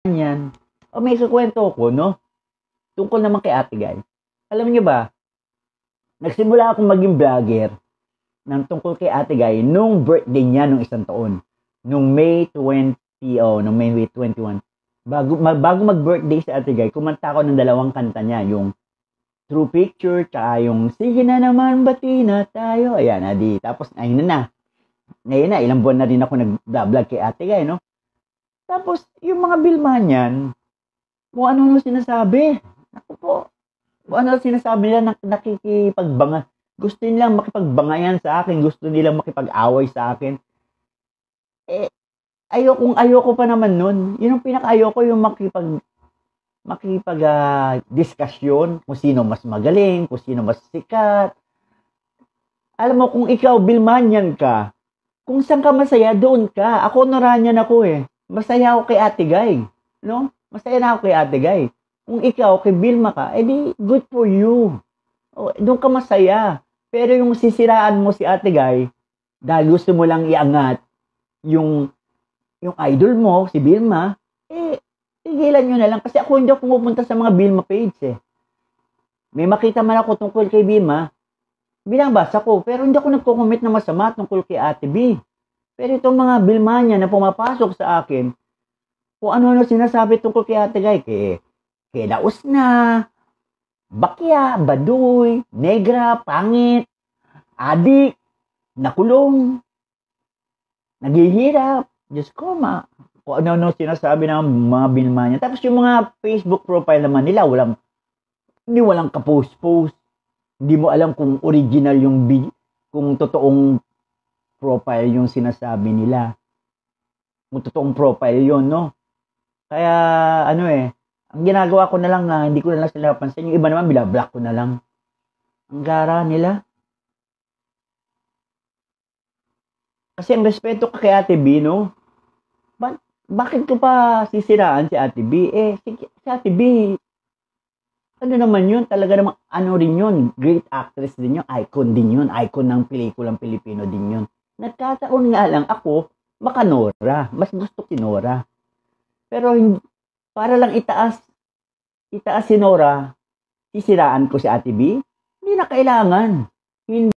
yan. O may ikukwento ko, no? Tungkol naman kay Ate Guy. Alam niyo ba, nagsimula akong maging vlogger ng tungkol kay Ate Guy nung birthday niya nung isang taon. Nung May 20, nung May 21. Bago mag-birthday si Ate Guy, kumanta ako ng dalawang kanta niya. Yung True Picture, tsaka yung Sige na naman, bati na tayo. Ayan, adi. Tapos, ayun na. Ngayon na, ilang buwan na rin ako nag-vlog kay Ate Guy, no? Tapos, yung mga bilma niyan, kung ano sinasabi. Ako po, kung ano sinasabi nila, nakikipagbanga. Gusto nilang makipagbangayan sa akin. Gusto nilang makipag-away sa akin. Eh, ayoko pa naman nun. Yun ang pinaka-ayoko, yung diskusyon kung sino mas magaling, kung sino mas sikat. Alam mo, kung ikaw, Bilmanyan ka, kung saan ka masaya, doon ka. Ako, Noranyan ako eh. Masaya ako kay Ate Guy. No? Masaya na ako kay Ate Guy. Kung ikaw, kay Bilma ka, edi good for you. O, doon ka masaya. Pero yung sisiraan mo si Ate Guy, dahil gusto mo lang iangat yung idol mo, si Bilma, tigilan nyo na lang. Kasi ako hindi ako pumupunta sa mga Bilma page eh. May makita man ako tungkol kay Bilma, binabasa ko. Pero hindi ako nagko-comment na masama tungkol kay Ate B. Pero itong mga Bilmanya na pumapasok sa akin, kung ano-ano sinasabi tungkol kay Ate Guy, kay Laos na, Bakya, Baduy, Negra, Pangit, Adik, nakulong, naghihirap, Diyos ko, kung ano-ano sinasabi ng mga Bilmanya. Tapos yung mga Facebook profile naman nila, walang ka-post-post. Hindi mo alam kung original kung totoong profile yung sinasabi nila. Kung totoong profile yun, no? Kaya, ang ginagawa ko na lang na hindi ko na lang sila napansin. Yung iba naman, bila-block ko na lang. Ang gara nila. Kasi ang respeto ka kay Ate B, no? Bakit ko pa sisiraan si Ate B? Si Ate B, ano naman yun? Talaga namang rin yun. Great actress din yun. Icon din yun. Icon ng pelikulang Pilipino din yun. Nagkataon nga lang ako, baka Nora. Mas gusto si Nora. Pero para lang itaas si Nora, sisiraan ko si Ate B? Hindi na kailangan. Hindi.